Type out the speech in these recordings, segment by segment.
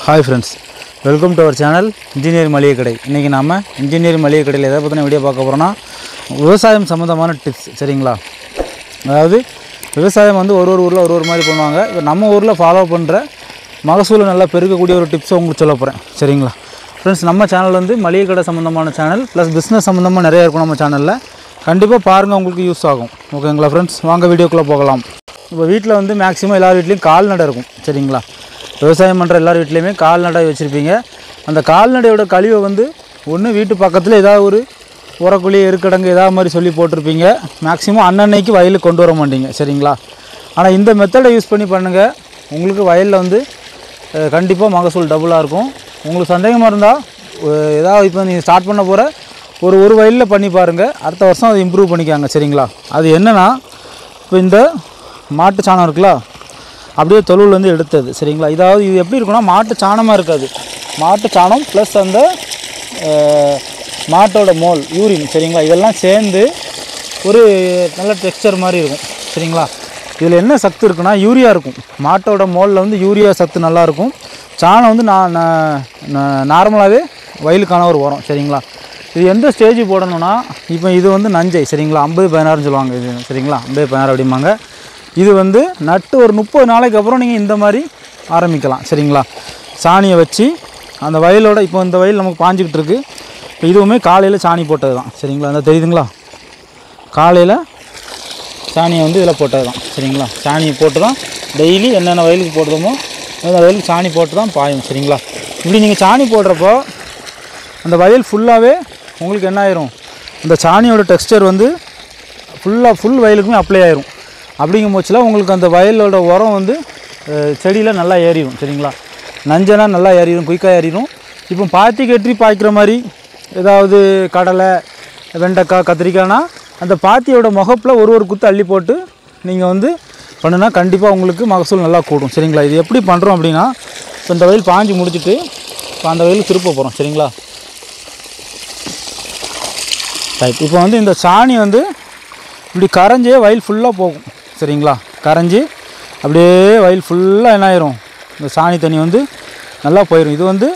Hi friends, welcome to our channel Engineer மளிகை கடை. இன்னைக்கு நாம Engineer மளிகை கடையில எதை பத்தின வீடியோ பார்க்க போறோம்னா விவசாயம் சம்பந்தமான டிப்ஸ் சரிங்களா. அதாவது விவசாயம் வந்து ஒரு ஊர்ல ஒரு மாதிரி பண்ணுவாங்க. இப்போ நம்ம ஊர்ல ஃபாலோ பண்ற மகசூல் நல்லா பெருக்கக்கூடிய ஒரு டிப்ஸ் உங்களுக்கு சொல்ல போறேன் சரிங்களா. फ्रेंड्स நம்ம சேனல் வந்து மளிகை கடை சம்பந்தமான சேனல் ப்ளஸ் பிசினஸ் சம்பந்தமா நிறைய இருக்கும் நம்ம சேனல்ல. கண்டிப்பா பாருங்க உங்களுக்கு யூஸ் ஆகும். ஓகேங்களா फ्रेंड्स வாங்க வீடியோக்குள்ள போகலாம். இப்போ வீட்ல வந்து மேக்ஸिमम எல்லா வீட்லயும் கால்நடை இருக்கும் சரிங்களா. விவசாயம் பண்ற எல்லார் வீட்லயுமே கால்நடை வச்சிருப்பீங்க. அந்த கால்நடையோட கழிவை வந்து ஒண்ணு வீட்டு பக்கத்துல ஏதாவது ஒரு உரக்குழி எருக்கடங்கு ஏதாவது மாதிரி சொல்லி போட்டுருப்பீங்க. மேக்ஸिमम அன்னன்னைக்கு வயலுக்கு கொண்டு வர மாட்டீங்க சரிங்களா. ஆனா இந்த மெத்தடை யூஸ் பண்ணி பண்ணுங்க. உங்களுக்கு வயல்ல வந்து கண்டிப்பா மகசூல் டபுளா இருக்கும். உங்களுக்கு சந்தேகமா இருந்தா ஏதாவது இப்போ நீங்க ஸ்டார்ட் பண்ண போற ஒரு வயல்ல பண்ணி பாருங்க. அடுத்த வருஷம் அதை இம்ப்ரூவ் பண்ணிக்கங்க சரிங்களா. அது என்னன்னா இப்போ இந்த மாட்டு சாணம் இருக்குல அப்படியே தொழுவுல இருந்து எடுத்தது சரிங்களா. இதாவது இது எப்படி இருக்கும்னா மாட்டு சாணமா இருக்காது. மாட்டு சாணம் ப்ளஸ் அந்த மாட்டோட மோல் யூரின் சரிங்களா. இதெல்லாம் சேர்ந்து ஒரு நல்ல டெக்ஸ்சர் மாதிரி இருக்கும் சரிங்களா. இதில் என்ன சத்து இருக்குன்னா யூரியா இருக்கும். மாட்டோட மோலில் வந்து யூரியா சத்து நல்லா இருக்கும். சாணம் வந்து நார்மலாகவே வயலுக்கான ஒரு உரம் சரிங்களா. இது எந்த ஸ்டேஜ் போடணும்னா இப்போ இது வந்து நஞ்சை சரிங்களா. 50-16 சொல்லுவாங்க இது சரிங்களா. 50-16 அப்படிம்பாங்க. இது வந்து நட்டு ஒரு 30 நாளைக்கு அப்புறம் நீங்கள் இந்த மாதிரி ஆரம்பிக்கலாம் சரிங்களா. சாணியை வச்சு அந்த வயலோட இப்போ இந்த வயல் நமக்கு பாஞ்சிக்கிட்டு இருக்குது. இப்போ இதுவுமே காலையில் சாணி போட்டது தான் சரிங்களா. அந்த தெரியுதுங்களா காலையில் சாணியை வந்து இதில் போட்டது தான் சரிங்களா. சாணியை போட்டு தான் டெய்லி என்னென்ன வயலுக்கு போடுறோமோ அந்த வயலுக்கு சாணி போட்டு தான் பாயும் சரிங்களா. இப்படி நீங்கள் சாணி போடுறப்போ அந்த வயல் ஃபுல்லாகவே உங்களுக்கு என்ன ஆயிரும் இந்த சாணியோட டெக்ஸ்சர் வந்து ஃபுல் வயலுக்குமே அப்ளை ஆயிரும். அப்படிங்கும் போச்சில் உங்களுக்கு அந்த வயலோட உரம் வந்து செடியில் நல்லா ஏறிடும் சரிங்களா. நஞ்சனா நல்லா ஏறிடும், குயிக்காக ஏறிடும். இப்போ பாத்தி கட்டி பாய்க்கிற மாதிரி ஏதாவது கடலை வெண்டைக்காய் கத்திரிக்காய்னா அந்த பாத்தியோட முகப்பில் ஒரு குத்து அள்ளி போட்டு நீங்கள் வந்து பண்ணுனா கண்டிப்பாக உங்களுக்கு மகசூல் நல்லா கூடும் சரிங்களா. இது எப்படி பண்ணுறோம் அப்படின்னா இப்போ இந்த வயல் பாஞ்சு முடிச்சுட்டு இப்போ அந்த வயலுக்கு திருப்ப போகிறோம் சரிங்களா. ரைட், இப்போ வந்து இந்த சாணி வந்து இப்படி கரைஞ்சே வயல் ஃபுல்லாக போகும் சரிங்களா. கரைஞ்சி அப்படியே வயல் ஃபுல்லாக என்ன ஆயிரும் இந்த சாணி தண்ணி வந்து நல்லா போயிடும். இது வந்து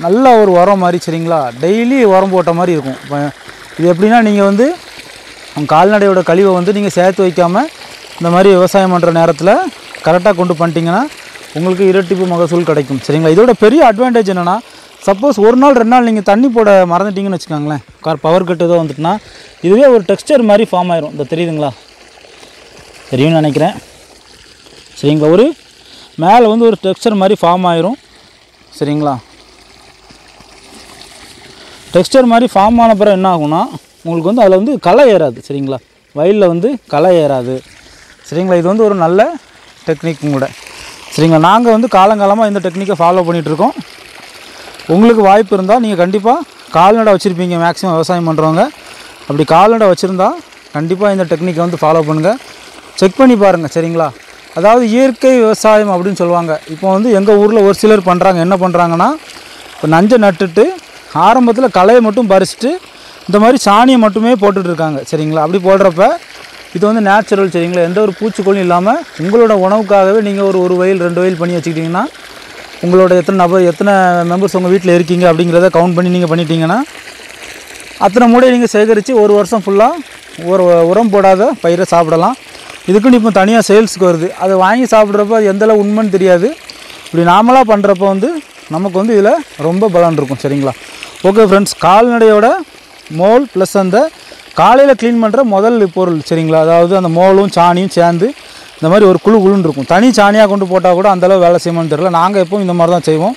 நல்ல ஒரு உரம் மாதிரி சரிங்களா. டெய்லி உரம் போட்ட மாதிரி இருக்கும். இது எப்படின்னா நீங்கள் வந்து கால்நடையோட கழிவை வந்து நீங்கள் சேர்த்து வைக்காமல் இந்த மாதிரி விவசாயம் பண்ணுற நேரத்தில் கரெக்டாக கொண்டு பண்ணிட்டீங்கன்னா உங்களுக்கு இரட்டிப்பு மகசூல் கிடைக்கும் சரிங்களா. இதோட பெரிய அட்வான்டேஜ் என்னென்னா சப்போஸ் ஒரு நாள் 2 நாள் நீங்கள் தண்ணி போட மறந்துட்டிங்கன்னு வச்சுக்கோங்களேன். பவர் கட் ஏதோ வந்துட்டுனா இதுவே ஒரு டெக்ஸ்சர் மாதிரி ஃபார்ம் ஆயிரும். இந்த தெரியுதுங்களா, தெரியும்னு நினைக்கிறேன் சரிங்களா. ஒரு மேலே வந்து ஒரு டெக்ஸ்சர் மாதிரி ஃபார்ம் ஆயிரும் சரிங்களா. டெக்ஸ்சர் மாதிரி ஃபார்ம் ஆன பிறகு என்ன ஆகும்னா உங்களுக்கு வந்து அதில் வந்து களை ஏறாது சரிங்களா. வயலில் வந்து களை ஏறாது சரிங்களா. இது வந்து ஒரு நல்ல டெக்னிக்கும் கூட சரிங்களா. நாங்கள் வந்து காலங்காலமாக இந்த டெக்னிக்கை ஃபாலோ பண்ணிகிட்ருக்கோம். உங்களுக்கு வாய்ப்பு இருந்தால் நீங்கள் கண்டிப்பாக கால்நடை வச்சுருப்பீங்க. மேக்ஸிமம் விவசாயம் பண்ணுறவங்க அப்படி கால்நடை வச்சுருந்தா கண்டிப்பாக இந்த டெக்னிக்கை வந்து ஃபாலோ பண்ணுங்கள். செக் பண்ணி பாருங்கள் சரிங்களா. அதாவது இயற்கை விவசாயம் அப்படின்னு சொல்லுவாங்க. இப்போ வந்து எங்கள் ஊரில் ஒரு சிலர் பண்ணுறாங்க. என்ன பண்ணுறாங்கன்னா இப்போ நஞ்சை நட்டுட்டு ஆரம்பத்தில் களையை மட்டும் பறிச்சுட்டு இந்த மாதிரி சாணியை மட்டுமே போட்டுட்ருக்காங்க சரிங்களா. அப்படி போடுறப்ப இது வந்து நேச்சுரல் சரிங்களா. எந்த ஒரு பூச்சிக்கொல்லியும் இல்லாமல் உங்களோட உணவுக்காகவே நீங்கள் ஒரு வயல் 2 வயல் பண்ணி வச்சுக்கிட்டிங்கன்னா உங்களோட எத்தனை மெம்பர்ஸ் உங்கள் வீட்டில் இருக்கீங்க அப்படிங்கிறத கவுண்ட் பண்ணி நீங்கள் பண்ணிட்டீங்கன்னா அத்தனை மூடையை நீங்கள் சேகரித்து ஒரு வருஷம் ஃபுல்லாக உரம் போடாத பயிரை சாப்பிடலாம். இதுக்குன்னு இப்போ தனியாக சேல்ஸுக்கு வருது. அதை வாங்கி சாப்பிட்றப்ப அது எந்தளவு உண்மைன்னு தெரியாது. இப்படி நார்மலாக பண்ணுறப்ப வந்து நமக்கு வந்து இதில் ரொம்ப பலன் இருக்கும் சரிங்களா. ஓகே ஃப்ரெண்ட்ஸ், கால்நடையோட மோல் ப்ளஸ் அந்த காலையில் க்ளீன் பண்ணுற முதல் பொருள் சரிங்களா. அதாவது அந்த மோலும் சாணியும் சேர்ந்து இந்த மாதிரி ஒரு குழுன்னு இருக்கும். தனி சாணியாக கொண்டு போட்டால் கூட அந்தளவு வேலை செய்யணும்னு தெரியல. நாங்கள் எப்பவும் இந்த மாதிரி தான் செய்வோம்.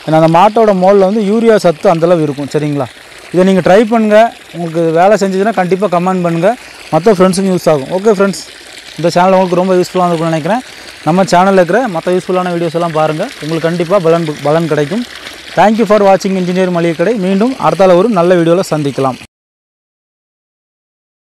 ஏன்னா அந்த மாட்டோட மோலில் வந்து யூரியா சத்து அந்தளவு இருக்கும் சரிங்களா. இதை நீங்கள் ட்ரை பண்ணுங்கள். உங்களுக்கு வேலை செஞ்சதுன்னா கண்டிப்பாக கமெண்ட் பண்ணுங்கள். மற்ற ஃப்ரெண்ட்ஸுக்கும் யூஸ் ஆகும். ஓகே ஃப்ரெண்ட்ஸ், இந்த சேனல் உங்களுக்கு ரொம்ப யூஸ்ஃபுல்லாக இருக்கும்னு நினைக்கிறேன். நம்ம சேனலில் இருக்கிற மற்ற யூஸ்ஃபுல்லான வீடியோஸ் எல்லாம் பாருங்கள். உங்களுக்கு கண்டிப்பாக பலன் கிடைக்கும். தேங்க்யூ ஃபார் வாட்சிங் இன்ஜினியர் மளிகை கடை. மீண்டும் அடுத்தால ஒரு நல்ல வீடியோவில் சந்திக்கலாம்.